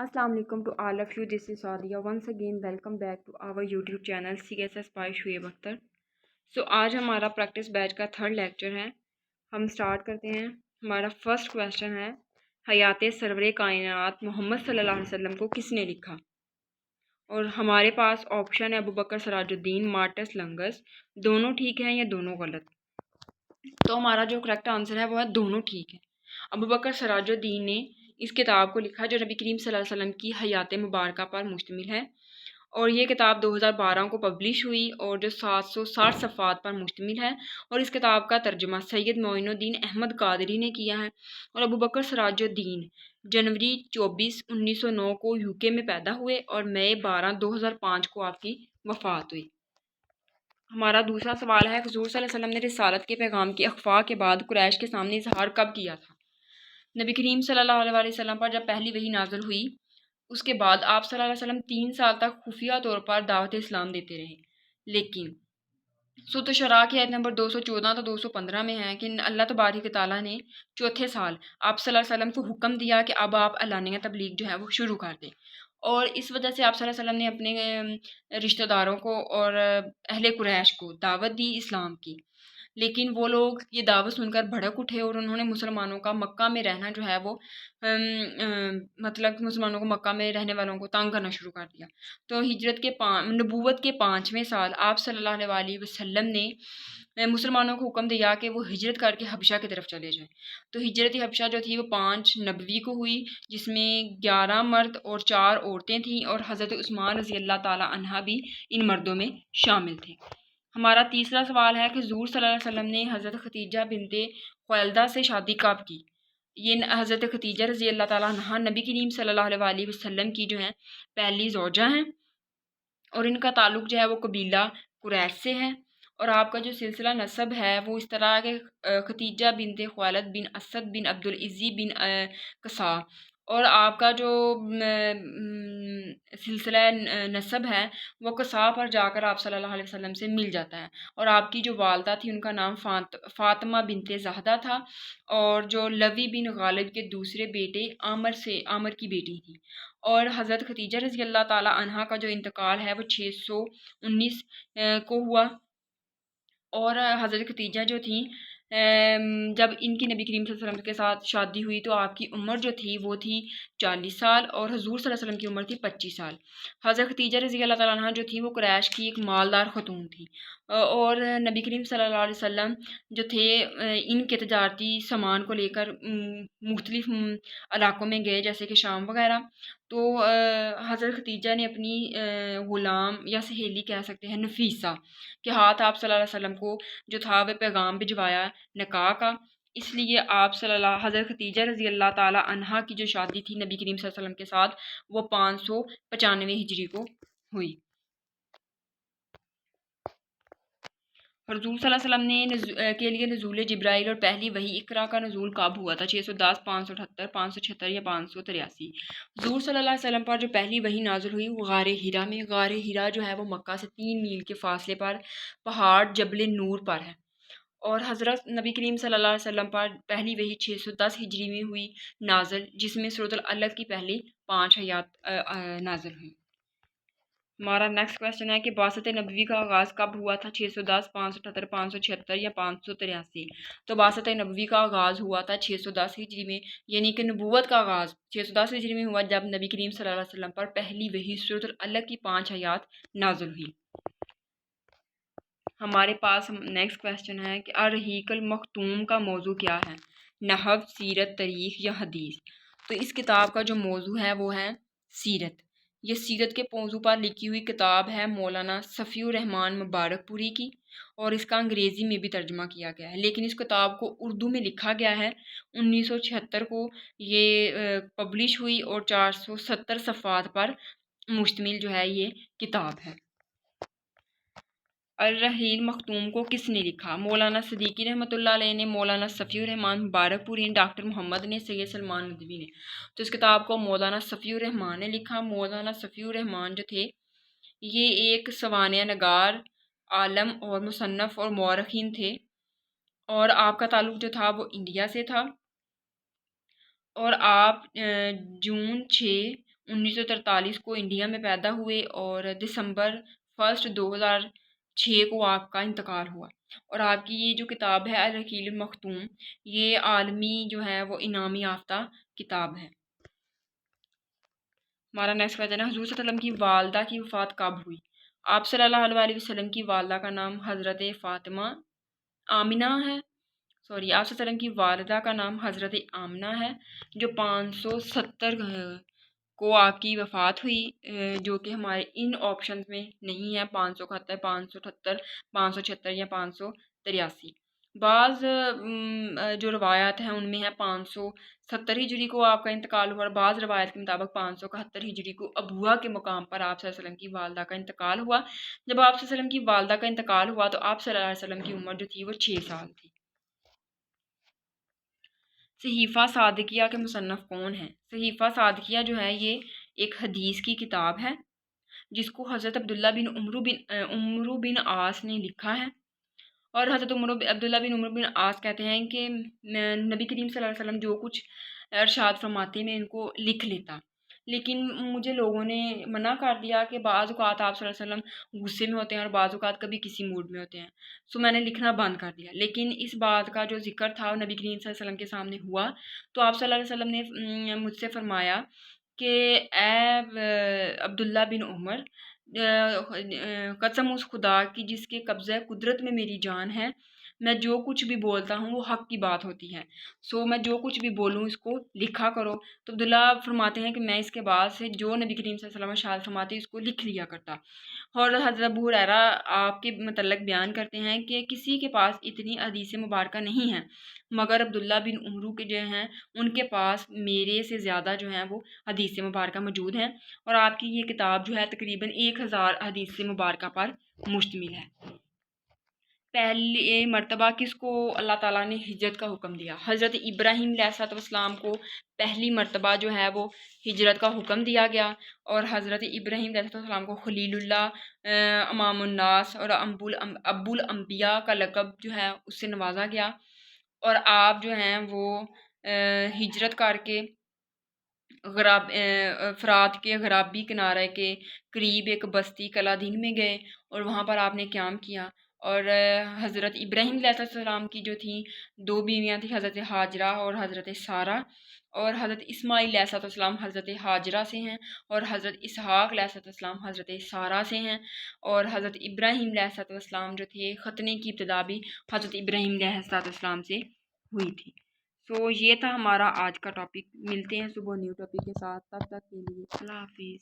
Assalamu alaikum to all of you. This is Sadia. Once again, welcome back to our YouTube channel CSS by Shoaib Akhtar. So आज हमारा practice batch का third lecture है. हम start करते हैं. हमारा first question है, हयात सरवरे कायनात मोहम्मद सल्लल्लाहु अलैहि वसल्लम को किसने लिखा? और हमारे पास ऑप्शन है अबू बकर सराजुद्दीन, मार्टस लंगस. दोनों ठीक हैं या दोनों गलत? तो हमारा जो करेक्ट आंसर है वो है दोनों ठीक है. अबू बकर सराजुद्दीन ने इस किताब को लिखा जो नबी करीम सल्लल्लाहु अलैहि वसल्लम की हयात मुबारका पर मुश्तमिल है, और ये किताब 2012 को पब्लिश हुई और जो 760 सफ़ात पर मुश्तमिल है. और इस किताब का तर्जुमा सैयद मोइनुद्दीन अहमद कादरी ने किया है. और अबू बकर सराजुद्दीन जनवरी 24, 1909 को यूके में पैदा हुए और मई 12, 2005 को आपकी वफ़ात हुई. हमारा दूसरा सवाल है, हुज़ूर सल्लल्लाहु अलैहि वसल्लम ने रिसालत के पैगाम की अखफ़ा के बाद कुरैश के सामने इजहार कब किया था? नबी करीम सल्लल्लाहु अलैहि वसल्लम पर जब पहली वही नाज़िल हुई उसके बाद आप सल्लल्लाहु अलैहि वसल्लम 3 साल तक खुफिया तौर पर दावत इस्लाम देते रहे. लेकिन सूरत शरा की आयत नंबर 214 तो 215 में है कि अल्लाह तबारक व तआला ने चौथे साल आप सल्लल्लाहु अलैहि वसल्लम को हुक्म दिया कि अब आप अलानिया तबलीग जो है वो शुरू कर दें. और इस वजह से आप सल्लल्लाहु अलैहि वसल्लम ने अपने रिश्तेदारों को और अहले कुरैश को दावत दी इस्लाम की. लेकिन वो लोग ये दावत सुनकर भड़क उठे और उन्होंने मुसलमानों का मक्का में रहना जो है वो मतलब मुसलमानों को मक्का में रहने वालों को तंग करना शुरू कर दिया. तो हिजरत के नबूवत के 5वें साल आप सल्लल्लाहु अलैहि वसल्लम ने मुसलमानों को हुक्म दिया कि वो हिजरत करके हबशा की तरफ चले जाएं. तो हिजरत हबशा जो थी वो 5 नबवी को हुई, जिसमें 11 मर्द और 4 औरतें थीं, और हज़रत उस्मान रज़ी अल्लाह ताला अन्हा भी इन मर्दों में शामिल थे. हमारा तीसरा सवाल है कि हुज़ूर सल्लल्लाहु अलैहि वसल्लम ने हज़रत खदीजा बिनते खुवैलदा से शादी कब की? ये हज़रत खदीजा रज़ी अल्लाह ताला अन्हा नबी करीम सल्लल्लाहु अलैहि वसल्लम की जो है पहली ज़ौजा हैं, और इनका ताल्लुक़ जो है वो कबीला कुरैश से है. और आपका जो सिलसिला नसब है वो इस तरह है कि खदीजा बिनते खुवैलद बिन असद बिन अब्दुल इज़्ज़ी बिन कसा. और आपका जो सिलसिला नसब है वो कसा पर जाकर आप सल्लल्लाहु अलैहि वसल्लम से मिल जाता है. और आपकी जो वालदा थी उनका नाम फ़ातिमा बिनते ज़हदा था, और जो लवी बिन गालिब के दूसरे बेटे आमर की बेटी थी. और हज़रत खदीजा रज़ी अल्लाह ताला अन्हा का जो इंतकाल है वो 619 को हुआ. और हज़रत खदीजा जो थी जब इनकी नबी करीम सल्लल्लाहु अलैहि वसल्लम के साथ शादी हुई तो आपकी उम्र जो थी वो थी 40 साल, और हुज़ूर सल्लल्लाहु अलैहि वसल्लम की उम्र थी 25 साल. हज़रत खदीजा रज़ी अल्लाह ताला अन्हा जो थी वो कुरैश की एक मालदार खतून थी. और नबी करीम सल्लल्लाहु अलैहि वसल्लम जो थे इनके तजारती सामान को लेकर मुख्तलिफ इलाकों में गए, जैसे कि शाम वगैरह. तो हज़रत खदीजा ने अपनी ग़ुलाम या सहेली कह सकते हैं नफीसा के हाथ आप सल्लल्लाहु अलैहि वसल्लम को जो था वह पैगाम भिजवाया निकाह का. इसलिए आप हज़रत खदीजा रज़ी अल्लाह ताला अन्हा की जो शादी थी नबी करीम सल्लल्लाहु अलैहि वसल्लम के साथ वो 595 हिजरी को हुई. हुज़ूर सल्लल्लाहु अलैहि वसल्लम ने के लिए नज़ूल जिब्राइल और पहली वही इकरा का नज़ूल कब हुआ था? 610, 578, 576 या 583? हुज़ूर सल्लल्लाहु अलैहि वसल्लम पर जो पहली वही नाज़िल हुई वो गारे हिरा में. गारे हिरा जो है वो मक्का से 3 मील के फासले पर पहाड़ जबल नूर पर है. और हज़रत नबी करीम सल्लल्लाहु अलैहि वसल्लम पर पहली वही 610 हिजरी में हुई नाज़िल, जिसमें सूरत अलग की पहली 5 आयात नाज़िल हुई. हमारा नेक्स्ट क्वेश्चन है कि बासत नबवी का आगाज़ कब हुआ था? 610, 578, 576 या 583? तो बासत नबवी का आगाज़ हुआ था 610 हिजरी में, यानी कि नबूवत का आगाज़ 610 हिजरी में हुआ जब नबी करीम सल्लल्लाहु अलैहि वसल्लम पर पहली वही सूरत अलग की 5 आयात नाज़िल हुई. हमारे पास नेक्स्ट क्वेश्चन है कि अर्रहीकुल मख्तूम का मौजू क्या है? नहव, सीरत, तारीख़ या हदीस? तो इस किताब का जो मौजू है वो है सीरत. ये सीरत के मौजू पर लिखी हुई किताब है मौलाना सफ़ीउर रहमान मुबारकपुरी की, और इसका अंग्रेज़ी में भी तर्जुमा किया गया है. लेकिन इस किताब को उर्दू में लिखा गया है 1976 को. ये पब्लिश हुई और 470 सफ़ात पर मुश्तमिल जो है ये किताब है. अर्रहील मखतूम को किसने लिखा? मौलाना सदीकी रहमतुल्लाह अलैह ने, मौलाना सफ़ीउर रहमान मुबारकपुरी ने, डॉक्टर मोहम्मद ने, सैयद सलमान नदवी ने. तो इस किताब को मौलाना सफ़ीउर रहमान ने लिखा. मौलाना सफ़ीउर रहमान जो थे ये एक सवानिया नगार, आलम और मुसन्नफ़ और मौरख़ीन थे, और आपका ताल्लुक़ जो था वो इंडिया से था. और आप जून 6 1943 को इंडिया में पैदा हुए और दिसंबर 1 2006 को आपका इंतकाल हुआ। और आपकी ये जो किताब है अल-रहीक़ुल मख्तूम, ये आलमी जो है वो इनामी याफ्ता किताब है। हमारा नेक्स्ट क्वेश्चन है, हुज़ूर सल्लल्लाहु अलैहि वसल्लम की वालदा की वफ़ात कब हुई? आप सल्लल्लाहु अलैहि वसल्लम की वालदा का नाम हज़रत फ़ातिमा आमिना है। सॉरी, आप सल्लल्लाहु अलैहि वसल्लम की वालिदा का नाम हज़रत आमिना है, जो 570 को आपकी वफ़ात हुई, जो कि हमारे इन ऑप्शन में नहीं है। 571, 578, 576 या 583। बाज़ जो रवायात हैं उनमें है 570 हिजरी को आपका इंतकाल हुआ, और बाज़ रवायत के मुताबिक 571 हिजरी को अबुआ के मुकाम पर आप सल्लल्लाहु अलैहि वसल्लम की वालदा का इंतकाल हुआ। जब आप सल्लल्लाहु अलैहि वसल्लम की वालदा का इंतकाल हुआ तो आप सल्लल्लाहु अलैहि वसल्लम की उम्र जो थी वो 6 साल थी। सहीफ़ा सादिकिया के मुसन्नफ़ कौन हैं? सहीफ़ा सादिकिया जो है ये एक हदीस की किताब है, जिसको हज़रत उमरू बिन आस ने लिखा है। और हज़रत अब्दुल्ला बिन उमर बिन आस कहते हैं कि नबी करीम सल्लल्लाहु अलैहि वसल्लम जो कुछ इरशाद फरमाते मैं इनको लिख लेता, लेकिन मुझे लोगों ने मना कर दिया कि बाज़ औक़ात आप सल्लल्लाहु अलैहि वसल्लम गुस्से में होते हैं और बाज़ औक़ात कभी किसी मूड में होते हैं, सो मैंने लिखना बंद कर दिया। लेकिन इस बात का जो ज़िक्र था नबी करीम सल्लल्लाहु अलैहि वसल्लम के सामने हुआ, तो आप सल्लल्लाहु अलैहि वसल्लम ने मुझसे फरमाया कि ए अब्दुल्ला बिन उमर, कसम उस खुदा की जिसके कब्ज़े कुदरत में मेरी जान है, मैं जो कुछ भी बोलता हूँ वो हक़ की बात होती है, सो मैं जो कुछ भी बोलूँ इसको लिखा करो। तो अब्दुल्ला फरमाते हैं कि मैं इसके बाद से जो नबी करीम सल्लल्लाहु अलैहि वसल्लम इरशाद फरमाते इसको लिख लिया करता। और हज़रत अबू हुरैरा आपके मतलब बयान करते हैं कि किसी के पास इतनी हदीस मुबारक नहीं है, मगर अब्दुल्ला बिन उमरू के जो हैं उनके पास मेरे से ज़्यादा जो हैं वो हदीस मुबारक मौजूद हैं। और आपकी ये किताब जो है तकरीबन 1000 हदीस मुबारक पर मुश्तमिल है। पहली मर्तबा किसको अल्लाह ताला ने हिजरत का हुक्म दिया? हज़रत इब्राहीम अलैहिस्सलाम को पहली मर्तबा जो है वो हिजरत का हुक्म दिया गया, और हज़रत इब्राहीम अलैहिस्सलाम को खलीलुल्लाह, इमामुन्नास और अब्बुल अंबिया का लक़ब जो है उससे नवाजा गया। और आप जो हैं वो हिजरत करके फ़रात के गराबी किनारे के करीब एक बस्ती कलादीन में गए, और वहाँ पर आपने क़याम किया। और हज़रत इब्राहीम अलैहिस्सलाम की जो थी 2 बीवियाँ थी, हज़रत हाजरा और हज़रत सारा। और हज़रत इस्माईल अलैहिस्सलाम हज़रत हाजरा से हैं, और हज़रत इसहाक़ अलैहिस्सलाम हज़रत सारा से हैं। और हज़रत इब्राहीम अलैहिस्सलाम जो थे ख़तने की इब्तिदा भी हज़रत इब्राहीम अलैहिस्सलाम से हुई थी। तो ये था हमारा आज का टॉपिक। मिलते हैं सुबह न्यू टॉपिक के साथ, तब तक के लिए अल्लाह हाफ़िज़।